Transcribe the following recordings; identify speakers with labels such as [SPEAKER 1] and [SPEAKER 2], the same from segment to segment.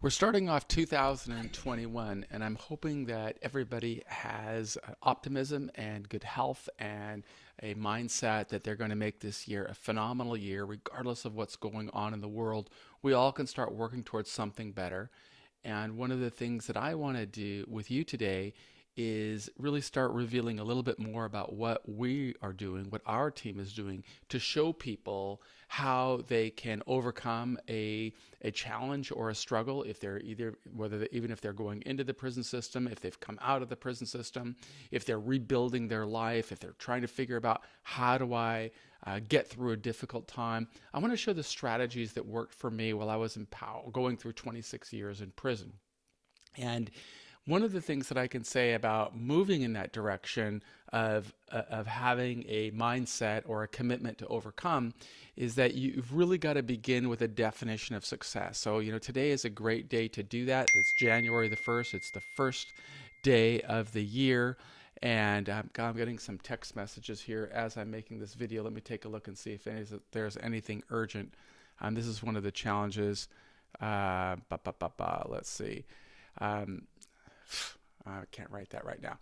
[SPEAKER 1] We're starting off 2021, and I'm hoping that everybody has optimism and good health and a mindset that they're going to make this year a phenomenal year, regardless of what's going on in the world. We all can start working towards something better. And one of the things that I want to do with you today is really start revealing a little bit more about what we are doing, what our team is doing to show people how they can overcome a challenge or a struggle if they're either whether they, even if they're going into the prison system, if they've come out of the prison system, if they're rebuilding their life, if they're trying to figure out how do I get through a difficult time. I want to show the strategies that worked for me while I was going through 26 years in prison. And one of the things that I can say about moving in that direction of having a mindset or a commitment to overcome is that you've really got to begin with a definition of success. So, today is a great day to do that. It's January the 1st. It's the first day of the year. And I'm getting some text messages here as I'm making this video. Let me take a look and see if there's anything urgent. This is one of the challenges. Let's see. I can't write that right now.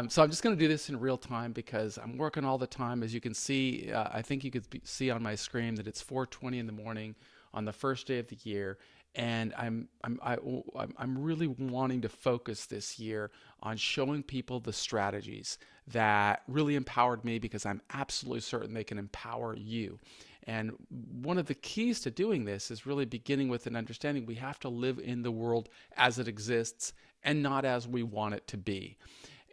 [SPEAKER 1] So I'm just going to do this in real time because I'm working all the time. As you can see, I think you could see on my screen that it's 4:20 in the morning on the first day of the year. And I'm really wanting to focus this year on showing people the strategies that really empowered me because I'm absolutely certain they can empower you. And one of the keys to doing this is really beginning with an understanding we have to live in the world as it exists and not as we want it to be.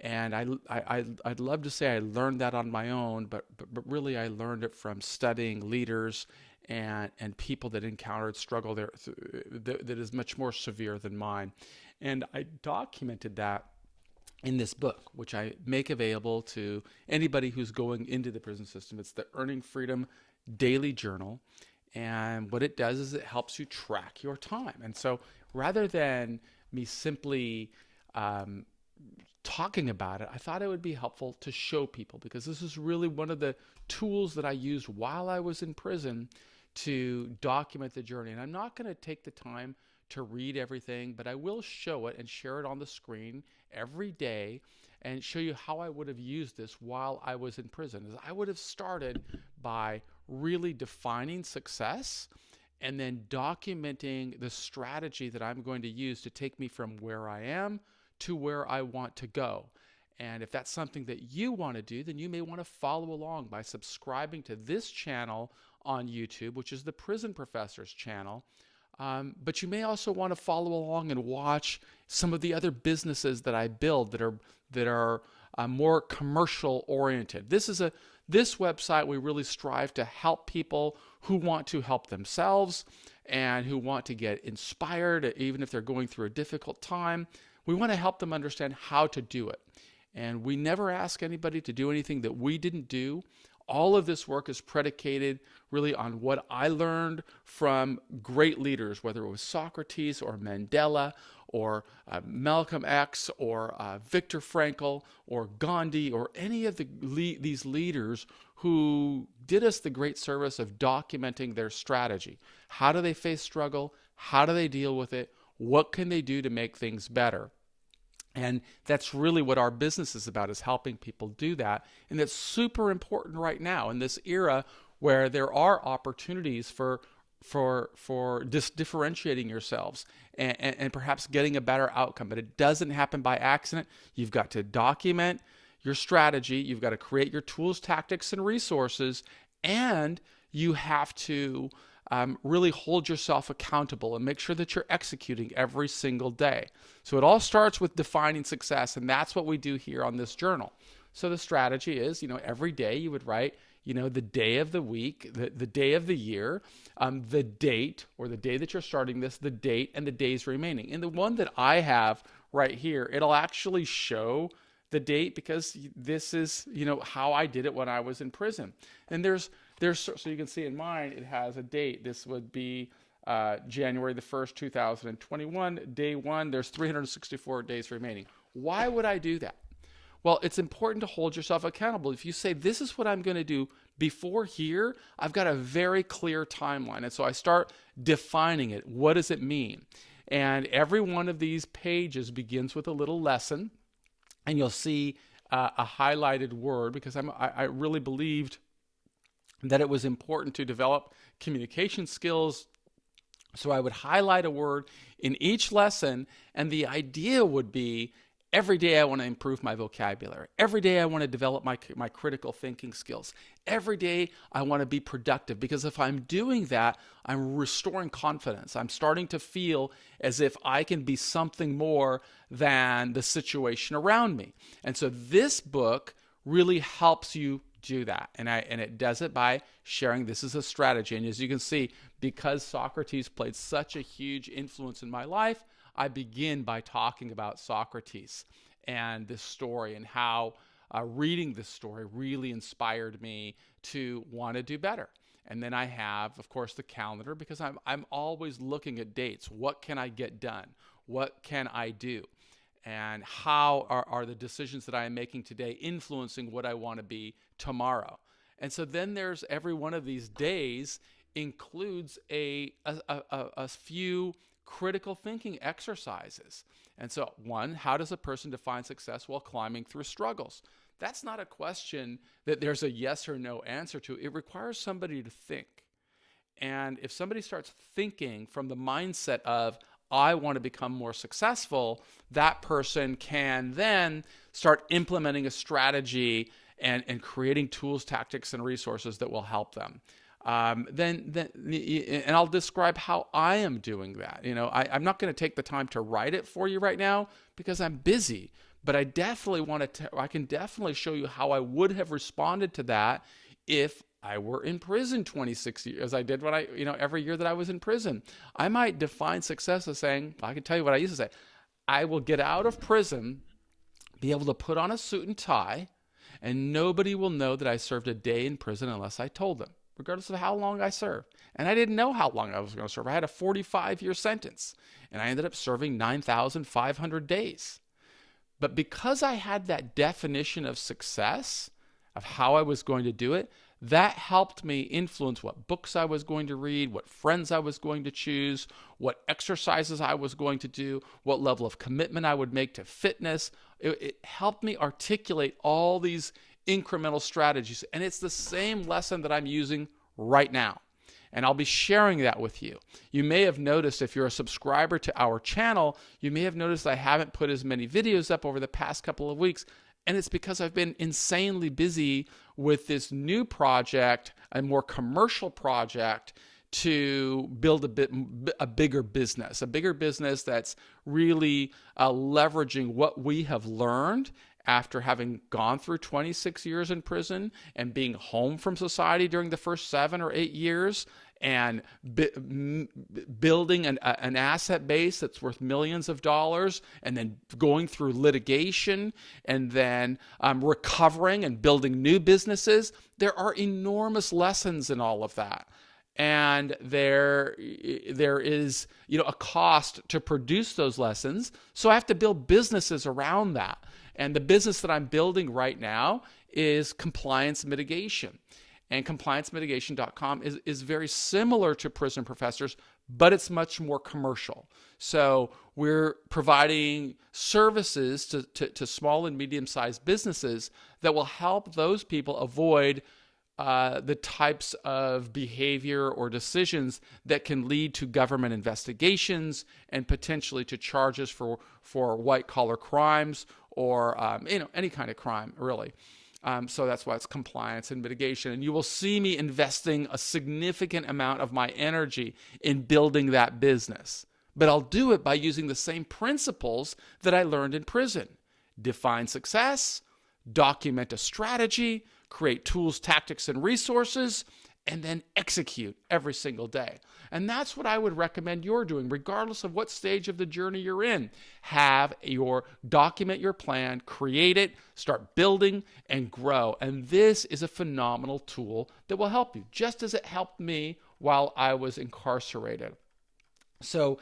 [SPEAKER 1] And I'd love to say I learned that on my own, but really I learned it from studying leaders and people that encountered struggle that is much more severe than mine. And I documented that in this book, which I make available to anybody who's going into the prison system. It's the Earning Freedom Daily Journal. And what it does is it helps you track your time. And so rather than me simply talking about it, I thought it would be helpful to show people because this is really one of the tools that I used while I was in prison to document the journey. And I'm not going to take the time to read everything, but I will show it and share it on the screen every day and show you how I would have used this while I was in prison. I would have started by really defining success and then documenting the strategy that I'm going to use to take me from where I am to where I want to go. And if that's something that you want to do, then you may want to follow along by subscribing to this channel on YouTube, which is the Prison Professor's channel. But you may also want to follow along and watch some of the other businesses that I build that are more commercial oriented. This website, we really strive to help people who want to help themselves and who want to get inspired, even if they're going through a difficult time. We want to help them understand how to do it. And we never ask anybody to do anything that we didn't do. All of this work is predicated really on what I learned from great leaders, whether it was Socrates or Mandela or Malcolm X or Viktor Frankl or Gandhi or any of these leaders who did us the great service of documenting their strategy. How do they face struggle? How do they deal with it? What can they do to make things better? And that's really what our business is about, is helping people do that. And that's super important right now in this era where there are opportunities for differentiating yourselves and perhaps getting a better outcome. But it doesn't happen by accident. You've got to document your strategy. You've got to create your tools, tactics, and resources. And you have to really hold yourself accountable and make sure that you're executing every single day. So it all starts with defining success, and that's what we do here on this journal. So the strategy is, every day you would write, the day of the week, the day of the year, the date or the day that you're starting this, the date, and the days remaining. And the one that I have right here, it'll actually show the date because this is, how I did it when I was in prison. And so you can see in mine, it has a date. This would be January the 1st, 2021, day one. There's 364 days remaining. Why would I do that? Well, it's important to hold yourself accountable. If you say, this is what I'm going to do before here, I've got a very clear timeline. And so I start defining it. What does it mean? And every one of these pages begins with a little lesson, and you'll see a highlighted word, because I really believed that it was important to develop communication skills. So I would highlight a word in each lesson, and the idea would be every day I want to improve my vocabulary. Every day I want to develop my critical thinking skills. Every day I want to be productive, because if I'm doing that, I'm restoring confidence. I'm starting to feel as if I can be something more than the situation around me. And so this book really helps you do that. And it does it by sharing this as a strategy. And as you can see, because Socrates played such a huge influence in my life, I begin by talking about Socrates and this story, and how reading this story really inspired me to want to do better. And then I have, of course, the calendar, because I'm always looking at dates. What can I get done? What can I do? And how are the decisions that I am making today influencing what I want to be tomorrow? And so then there's every one of these days includes a few critical thinking exercises. And so, one, how does a person define success while climbing through struggles? That's not a question that there's a yes or no answer to. It requires somebody to think. And if somebody starts thinking from the mindset of, I want to become more successful, that person can then start implementing a strategy and creating tools, tactics, and resources that will help them. And I'll describe how I am doing that. I'm not going to take the time to write it for you right now because I'm busy, but I definitely I can definitely show you how I would have responded to that if I were in prison 26 years, as I did when every year that I was in prison. I might define success as saying, I can tell you what I used to say. I will get out of prison, be able to put on a suit and tie, and nobody will know that I served a day in prison unless I told them, regardless of how long I served. And I didn't know how long I was going to serve. I had a 45-year sentence, and I ended up serving 9,500 days. But because I had that definition of success, of how I was going to do it, that helped me influence what books I was going to read, what friends I was going to choose, what exercises I was going to do, what level of commitment I would make to fitness. It helped me articulate all these incremental strategies. And it's the same lesson that I'm using right now. And I'll be sharing that with you. You may have noticed, if you're a subscriber to our channel, you may have noticed I haven't put as many videos up over the past couple of weeks. And it's because I've been insanely busy with this new project, a more commercial project, to build a bigger business that's really leveraging what we have learned after having gone through 26 years in prison and being home from society during the first 7 or 8 years, and building an asset base that's worth millions of dollars, and then going through litigation, and then recovering and building new businesses. There are enormous lessons in all of that. And there is, a cost to produce those lessons. So I have to build businesses around that. And the business that I'm building right now is compliance mitigation. And compliancemitigation.com is very similar to Prison Professors, but it's much more commercial. So we're providing services to small and medium-sized businesses that will help those people avoid the types of behavior or decisions that can lead to government investigations and potentially to charges for white-collar crimes or any kind of crime, really. So that's why it's compliance and mitigation. And you will see me investing a significant amount of my energy in building that business. But I'll do it by using the same principles that I learned in prison. Define success, document a strategy, create tools, tactics, and resources, and then execute every single day. And that's what I would recommend you're doing, regardless of what stage of the journey you're in. Document your plan, create it, start building, and grow. And this is a phenomenal tool that will help you, just as it helped me while I was incarcerated. So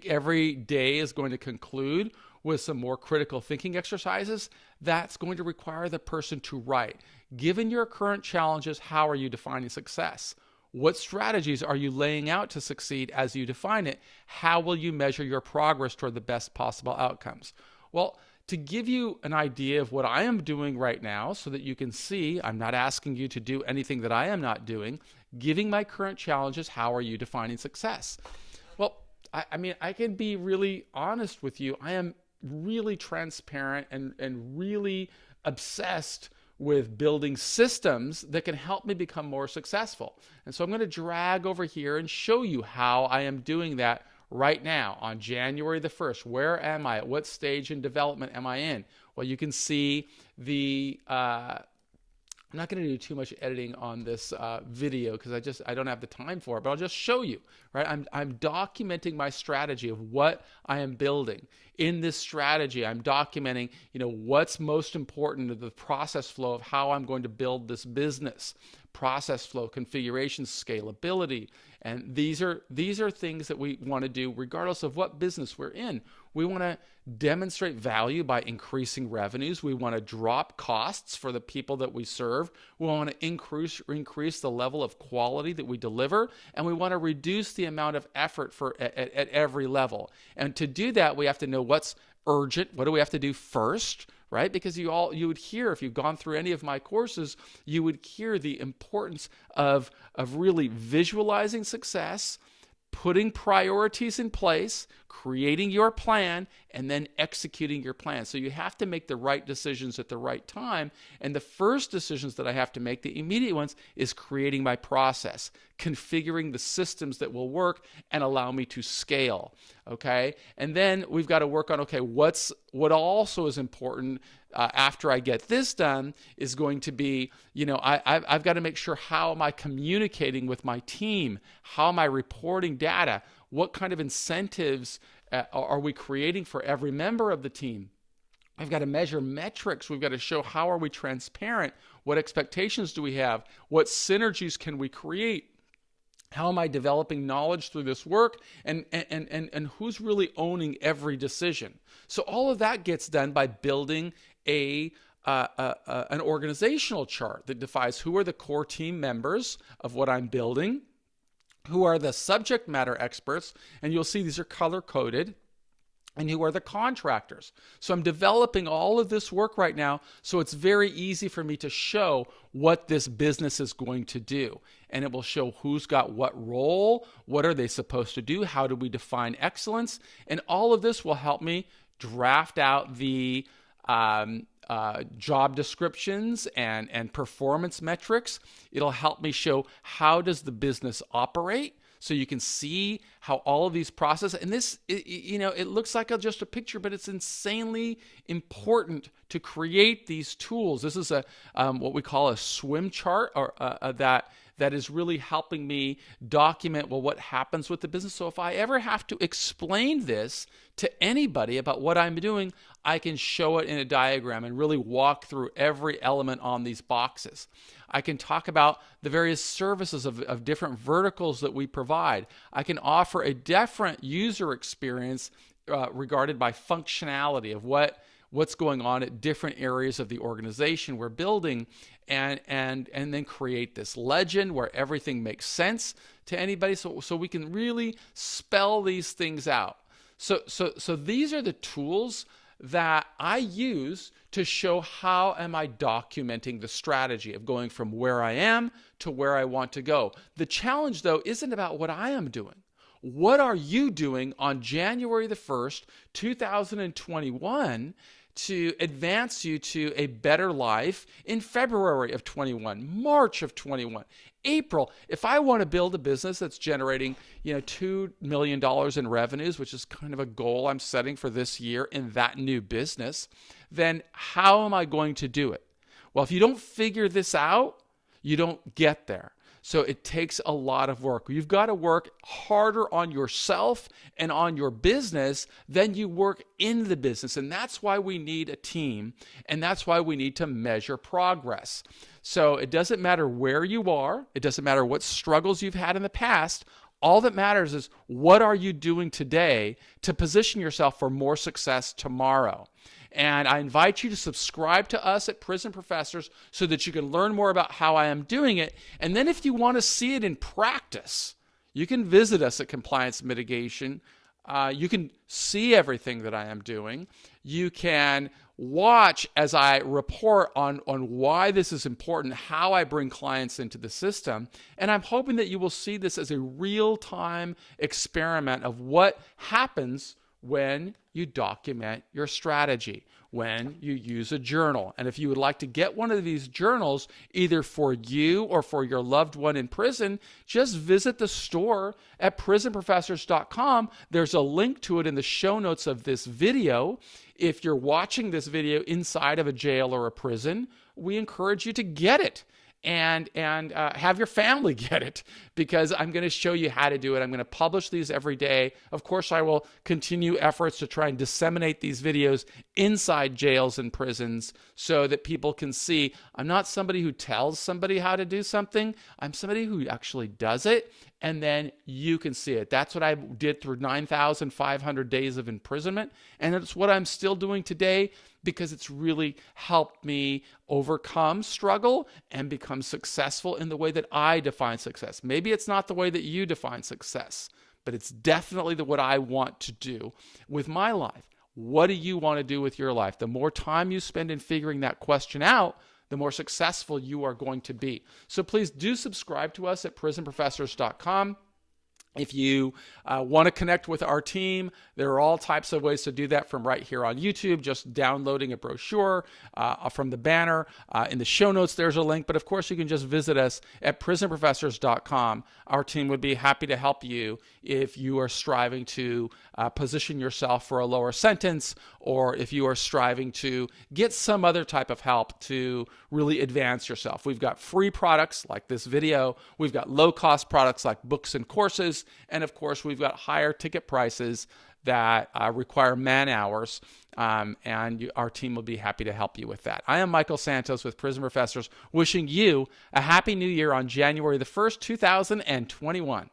[SPEAKER 1] every day is going to conclude with some more critical thinking exercises. That's going to require the person to write. Given your current challenges, how are you defining success? What strategies are you laying out to succeed as you define it? How will you measure your progress toward the best possible outcomes? Well, to give you an idea of what I am doing right now so that you can see, I'm not asking you to do anything that I am not doing, giving my current challenges, how are you defining success? Well, I can be really honest with you. I am really transparent and really obsessed with building systems that can help me become more successful. And so I'm going to drag over here and show you how I am doing that right now on January the 1st. Where am I? At what stage in development am I in? Well, you can see the I'm not going to do too much editing on this video because I don't have the time for it, but I'll just show you, right? I'm documenting my strategy of what I am building. In this strategy, I'm documenting, what's most important to the process flow of how I'm going to build this business. Process flow, configuration, scalability. And these are things that we want to do regardless of what business we're in. We want to demonstrate value by increasing revenues. We want to drop costs for the people that we serve. We want to increase the level of quality that we deliver, and we want to reduce the amount of effort at every level. And to do that, we have to know what's urgent. What do we have to do first? Right? Because you would hear, if you've gone through any of my courses, you would hear the importance of really visualizing success, putting priorities in place, creating your plan, and then executing your plan. So you have to make the right decisions at the right time. And the first decisions that I have to make, the immediate ones, is creating my process, configuring the systems that will work and allow me to scale. Okay? And then we've got to work on, okay, what also is important after I get this done is going to be, I've got to make sure, how am I communicating with my team? How am I reporting data? What kind of incentives are we creating for every member of the team? I've got to measure metrics. We've got to show, how are we transparent? What expectations do we have? What synergies can we create? How am I developing knowledge through this work? And who's really owning every decision? So all of that gets done by building an organizational chart that defines who are the core team members of what I'm building, who are the subject matter experts, and you'll see these are color-coded, and who are the contractors. So I'm developing all of this work right now, so it's very easy for me to show what this business is going to do. And it will show who's got what role, what are they supposed to do, how do we define excellence, and all of this will help me draft out the job descriptions and performance metrics. It'll help me show, how does the business operate, so you can see how all of these processes, and this, it looks like just a picture, but it's insanely important to create these tools. This is what we call a swim chart, or that is really helping me document, what happens with the business. So if I ever have to explain this to anybody about what I'm doing, I can show it in a diagram and really walk through every element on these boxes. I can talk about the various services of different verticals that we provide. I can offer a different user experience regarded by functionality of what's going on at different areas of the organization we're building, and then create this legend where everything makes sense to anybody, so we can really spell these things out. So these are the tools that I use to show how am I documenting the strategy of going from where I am to where I want to go. The challenge, though, isn't about what I am doing. What are you doing on January the 1st, 2021 to advance you to a better life in February of 21, March of 21, April? If I want to build a business that's generating, $2 million in revenues, which is kind of a goal I'm setting for this year in that new business, then how am I going to do it? Well, if you don't figure this out, you don't get there. So it takes a lot of work. You've got to work harder on yourself and on your business than you work in the business. And that's why we need a team. And that's why we need to measure progress. So it doesn't matter where you are. It doesn't matter what struggles you've had in the past. All that matters is what are you doing today to position yourself for more success tomorrow. And I invite you to subscribe to us at Prison Professors so that you can learn more about how I am doing it. And then if you want to see it in practice, you can visit us at Compliance Mitigation. You can see everything that I am doing. You can watch as I report on why this is important, how I bring clients into the system. And I'm hoping that you will see this as a real-time experiment of what happens when you document your strategy, when you use a journal. And if you would like to get one of these journals, either for you or for your loved one in prison, just visit the store at prisonprofessors.com. There's a link to it in the show notes of this video. If you're watching this video inside of a jail or a prison, we encourage you to get it. And have your family get it, because I'm going to show you how to do it. I'm going to publish these every day. Of course, I will continue efforts to try and disseminate these videos inside jails and prisons so that people can see I'm not somebody who tells somebody how to do something. I'm somebody who actually does it, and then you can see it. That's what I did through 9,500 days of imprisonment, and it's what I'm still doing today, because it's really helped me overcome struggle and become successful in the way that I define success. Maybe it's not the way that you define success, but it's definitely what I want to do with my life. What do you want to do with your life? The more time you spend in figuring that question out, the more successful you are going to be. So please do subscribe to us at prisonprofessors.com. If you want to connect with our team, there are all types of ways to do that from right here on YouTube, just downloading a brochure from the banner. In the show notes, there's a link, but of course you can just visit us at prisonprofessors.com. Our team would be happy to help you if you are striving to position yourself for a lower sentence, or if you are striving to get some other type of help to really advance yourself. We've got free products like this video. We've got low-cost products like books and courses. And of course, we've got higher ticket prices that require man hours, and our team will be happy to help you with that. I am Michael Santos with Prison Professors, wishing you a happy new year on January the 1st, 2021.